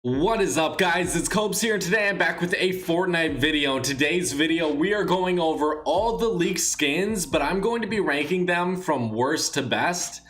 What is up, guys? It's Copes here, and today I'm back with a Fortnite video. In today's video, we are going over all the leaked skins, but I'm going to be ranking them from worst to best.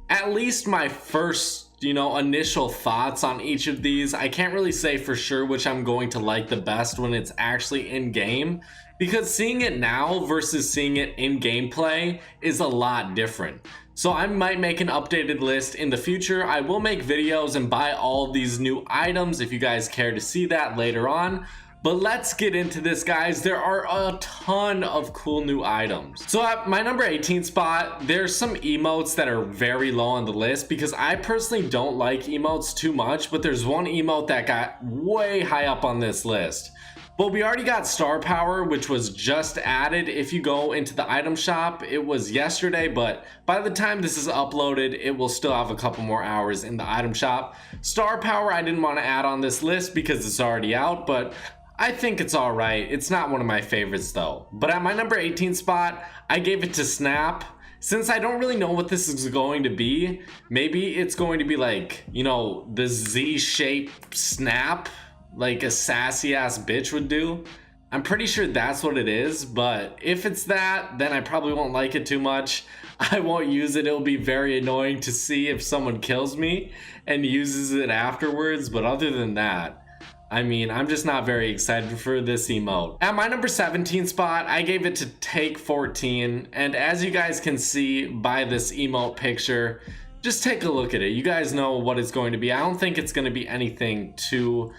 At least my first, initial thoughts on each of these. I can't really say for sure which I'm going to like the best when it's actually in game, because seeing it now versus seeing it in gameplay is a lot different. So I might make an updated list in the future. I will make videos and buy all of these new items if you guys care to see that later on. But let's get into this, guys. There are a ton of cool new items. So at my number 18 spot, there's some emotes that are very low on the list because I personally don't like emotes too much, but there's one emote that got way high up on this list. But we already got star power, which was just added. If you go into the item shop, it was yesterday, but by the time this is uploaded, it will still have a couple more hours in the item shop. Star power I didn't want to add on this list because it's already out, but I think it's all right. It's not one of my favorites though. But at my number 18 spot, I gave it to Snap. Since I don't really know what this is going to be, maybe it's going to be like, the Z-shaped snap, like a sassy ass bitch would do. I'm pretty sure that's what it is, but if it's that, then I probably won't like it too much. I won't use it. It'll be very annoying to see if someone kills me and uses it afterwards, but other than that, I'm just not very excited for this emote. At my number 17 spot, I gave it to Take 14, and as you guys can see by this emote picture, just take a look at it. You guys know what it's going to be. I don't think it's going to be anything too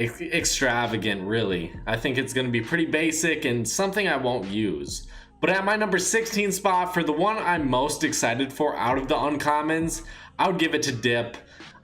extravagant, really. I think it's going to be pretty basic and something I won't use. But at my number 16 spot, for the one I'm most excited for out of the uncommons, I would give it to Dip.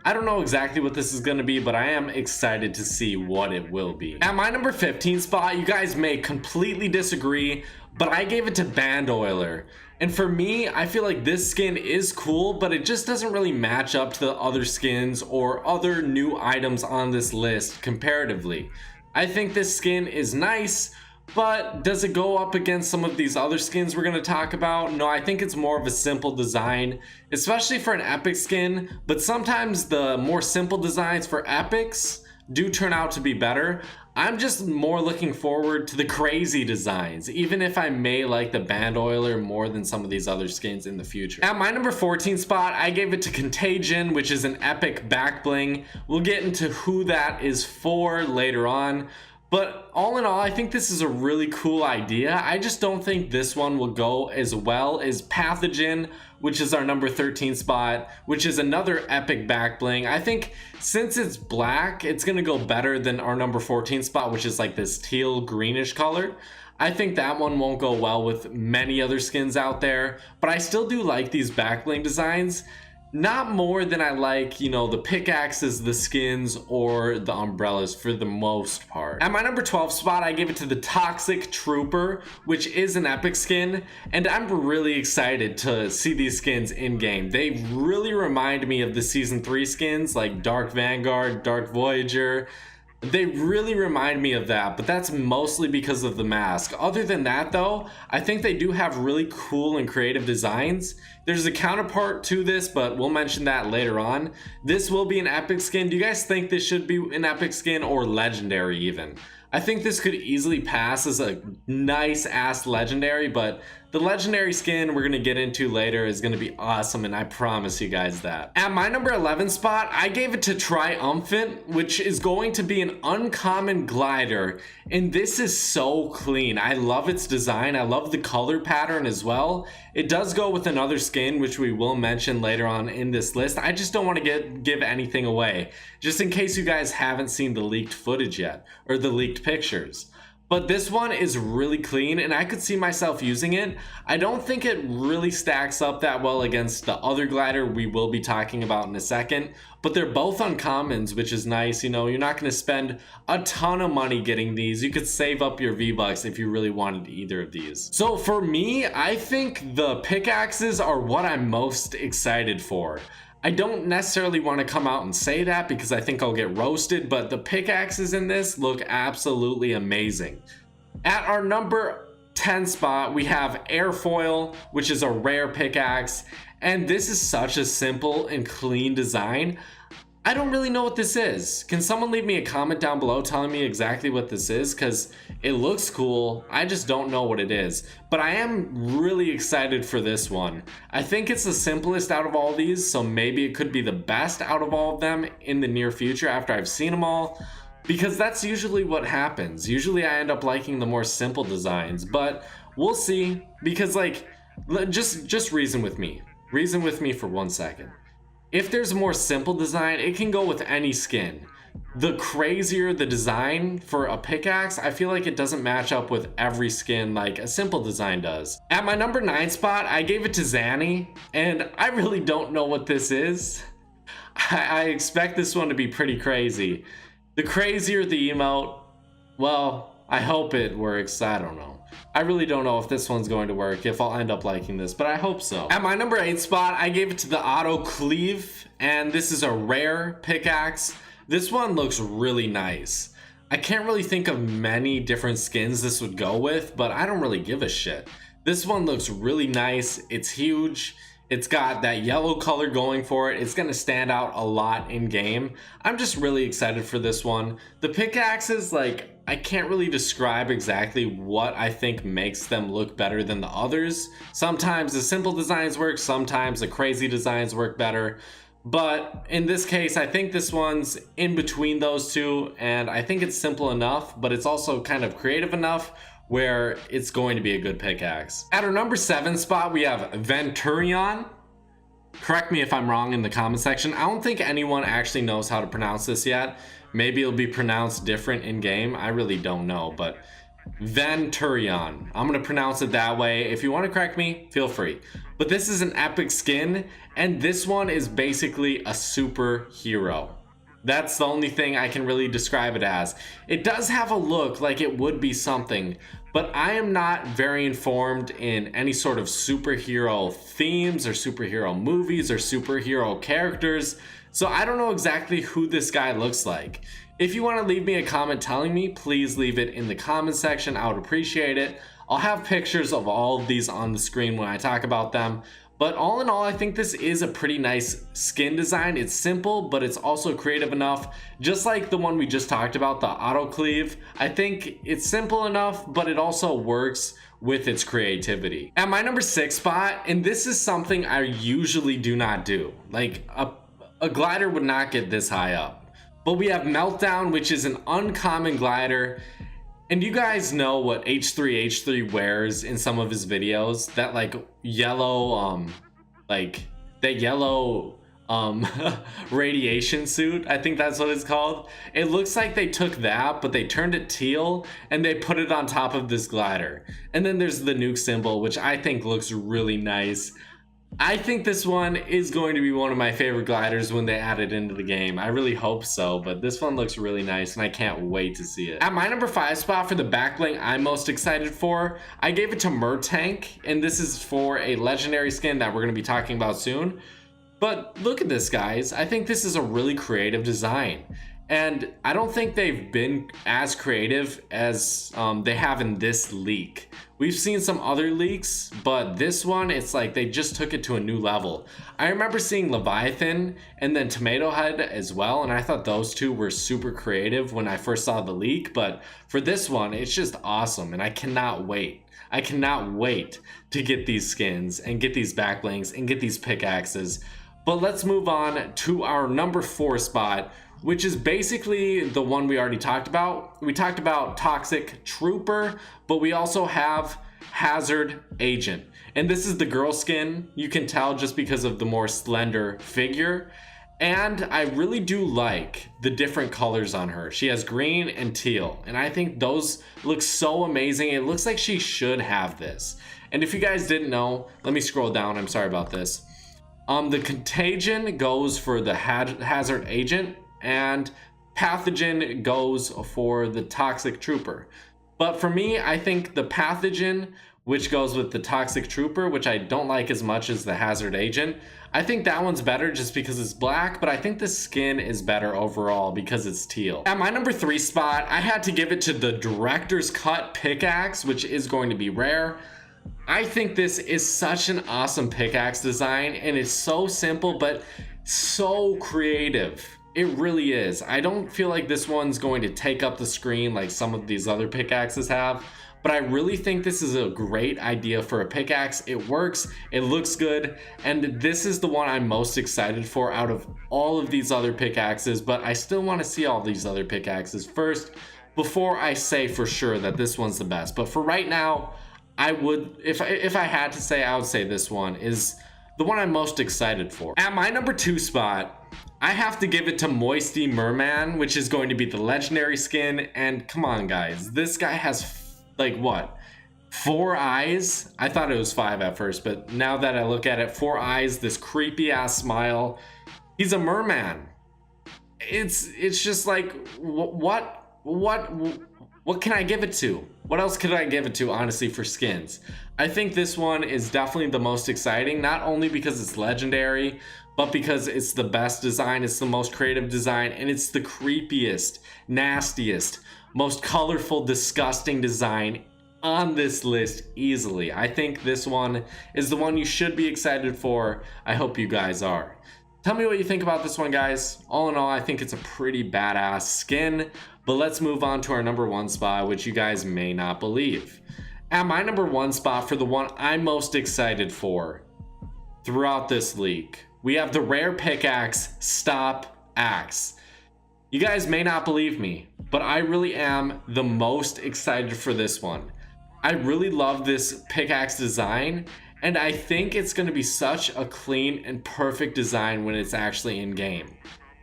I don't know exactly what this is going to be, but I am excited to see what it will be. At my number 15 spot, you guys may completely disagree, but I gave it to Band Oiler. And for me, I feel like this skin is cool, but it just doesn't really match up to the other skins or other new items on this list comparatively. I think this skin is nice, but does it go up against some of these other skins we're going to talk about? No, I think it's more of a simple design, especially for an epic skin, but sometimes the more simple designs for epics do turn out to be better. I'm just more looking forward to the crazy designs, even if I may like the Band Oiler more than some of these other skins in the future. At my number 14 spot, I gave it to Contagion, which is an epic back bling. We'll get into who that is for later on. But all in all, I think this is a really cool idea. I just don't think this one will go as well as Pathogen, which is our number 13 spot, which is another epic back bling. I think since it's black, it's gonna go better than our number 14 spot, which is like this teal greenish color. I think that one won't go well with many other skins out there, but I still do like these back bling designs. Not more than I like, the pickaxes, the skins, or the umbrellas for the most part. At my number 12 spot, I gave it to the Toxic Trooper, which is an epic skin, and I'm really excited to see these skins in game. They really remind me of the Season 3 skins, like Dark Vanguard, Dark Voyager. They really remind me of that, but that's mostly because of the mask. Other than that though, I think they do have really cool and creative designs. There's a counterpart to this, but we'll mention that later on. This will be an epic skin. Do you guys think this should be an epic skin or legendary even? I think this could easily pass as a nice ass legendary, but the legendary skin we're gonna get into later is gonna be awesome, and I promise you guys that. At my number 11 spot, I gave it to Triumphant, which is going to be an uncommon glider, and this is so clean. I love its design. I love the color pattern as well. It does go with another skin, which we will mention later on in this list. I just don't want to give anything away, just in case you guys haven't seen the leaked footage yet, or the leaked pictures. But this one is really clean, and I could see myself using it. I don't think it really stacks up that well against the other glider we will be talking about in a second, but they're both uncommons, which is nice. You're not going to spend a ton of money getting these. You could save up your V-Bucks if you really wanted either of these. So for me, I think the pickaxes are what I'm most excited for. I don't necessarily want to come out and say that because I think I'll get roasted, but the pickaxes in this look absolutely amazing. At our number 10 spot, we have Airfoil, which is a rare pickaxe, and this is such a simple and clean design. I don't really know what this is. Can someone leave me a comment down below telling me exactly what this is? Because it looks cool. I just don't know what it is. But I am really excited for this one. I think it's the simplest out of all these, so maybe it could be the best out of all of them in the near future after I've seen them all. Because that's usually what happens. Usually I end up liking the more simple designs, but we'll see. Because like, just reason with me. Reason with me for 1 second. If there's a more simple design, it can go with any skin. The crazier the design for a pickaxe, I feel like it doesn't match up with every skin like a simple design does. At my number 9 spot, I gave it to Zanny, and I really don't know what this is. I expect this one to be pretty crazy. The crazier the emote, well, I hope it works. I don't know. I really don't know if this one's going to work, if I'll end up liking this, but I hope so. At my number 8 spot, I gave it to the Auto Cleave, and this is a rare pickaxe. This one looks really nice. I can't really think of many different skins this would go with, but I don't really give a shit. This one looks really nice. It's huge. It's got that yellow color going for it. It's going to stand out a lot in game. I'm just really excited for this one. The pickaxes, like, I can't really describe exactly what I think makes them look better than the others. Sometimes the simple designs work, sometimes the crazy designs work better. But in this case, I think this one's in between those two, and I think it's simple enough, but it's also kind of creative enough where it's going to be a good pickaxe. At our number 7 spot, we have Venturion. Correct me if I'm wrong in the comment section. I don't think anyone actually knows how to pronounce this yet. Maybe it'll be pronounced different in game. I really don't know, but Venturion. I'm gonna pronounce it that way. If you want to correct me, feel free. But this is an epic skin, and this one is basically a superhero. That's the only thing I can really describe it as. It does have a look like it would be something, but I am not very informed in any sort of superhero themes or superhero movies or superhero characters, so I don't know exactly who this guy looks like. If you want to leave me a comment telling me, please leave it in the comment section. I would appreciate it. I'll have pictures of all of these on the screen when I talk about them. But all in all, I think this is a pretty nice skin design. It's simple, but it's also creative enough. Just like the one we just talked about, the Auto Cleave. I think it's simple enough, but it also works with its creativity. At my number 6 spot, and this is something I usually do not do. Like, a glider would not get this high up. But we have Meltdown, which is an uncommon glider. And you guys know what H3 wears in some of his videos, that like yellow radiation suit. I think that's what it's called. It looks like they took that, but they turned it teal and they put it on top of this glider. And then there's the nuke symbol, which I think looks really nice. I think this one is going to be one of my favorite gliders when they add it into the game. I really hope so, but this one looks really nice and I can't wait to see it. At my number 5 spot for the backbling I'm most excited for, I gave it to Mertank, and this is for a legendary skin that we're going to be talking about soon. But look at this, guys. I think this is a really creative design. And I don't think they've been as creative as they have in this leak. We've seen some other leaks, but this one, it's like they just took it to a new level. I remember seeing Leviathan and then Tomato Head as well, and I thought those two were super creative when I first saw the leak, but for this one, it's just awesome, and I cannot wait. I cannot wait to get these skins and get these backblings and get these pickaxes. But let's move on to our number 4 spot, which is basically the one we already talked about. We talked about Toxic Trooper, but we also have Hazard Agent. And this is the girl skin. You can tell just because of the more slender figure. And I really do like the different colors on her. She has green and teal, and I think those look so amazing. It looks like she should have this. And if you guys didn't know, let me scroll down. I'm sorry about this. The Contagion goes for the Hazard Agent, and Pathogen goes for the Toxic Trooper. But for me, I think the Pathogen, which goes with the Toxic Trooper, which I don't like as much as the Hazard Agent, I think that one's better just because it's black, but I think the skin is better overall because it's teal. At my number 3 spot, I had to give it to the Director's Cut Pickaxe, which is going to be rare. I think this is such an awesome pickaxe design, and it's so simple, but so creative. It really is. I don't feel like this one's going to take up the screen like some of these other pickaxes have, but I really think this is a great idea for a pickaxe. It works, it looks good, and this is the one I'm most excited for out of all of these other pickaxes, but I still want to see all these other pickaxes first before I say for sure that this one's the best. But for right now, I would, if I had to say, I would say this one is the one I'm most excited for. At my number 2 spot, I have to give it to Moisty Merman, which is going to be the legendary skin. And come on, guys, this guy has like what, 4 eyes? I thought it was 5 at first, but now that I look at it, 4 eyes, this creepy ass smile. He's a merman. It's just like, what can I give it to? What else could I give it to, honestly, for skins? I think this one is definitely the most exciting, not only because it's legendary, but because it's the best design, it's the most creative design, and it's the creepiest, nastiest, most colorful, disgusting design on this list easily. I think this one is the one you should be excited for. I hope you guys are. Tell me what you think about this one, guys. All in all, I think it's a pretty badass skin, but let's move on to our number 1 spot, which you guys may not believe. At my number 1 spot, for the one I'm most excited for throughout this leak, we have the rare pickaxe Stop Axe. You guys may not believe me, but I really am the most excited for this one. I really love this pickaxe design, and I think it's going to be such a clean and perfect design when it's actually in game.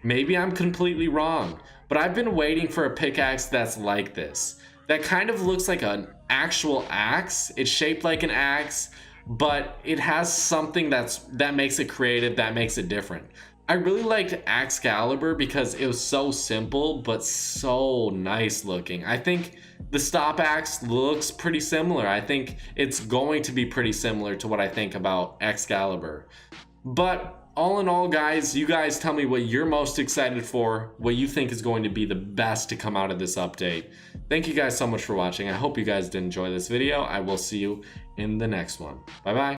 Maybe I'm completely wrong, but I've been waiting for a pickaxe that's like this. That kind of looks like an actual axe. It's shaped like an axe, but it has something that makes it creative, that makes it different. I really liked Excalibur because it was so simple but so nice looking. I think the Stop Axe looks pretty similar. I think it's going to be pretty similar to what I think about Excalibur. But all in all, guys, you guys tell me what you're most excited for, what you think is going to be the best to come out of this update. Thank you guys so much for watching. I hope you guys did enjoy this video. I will see you in the next one. Bye bye.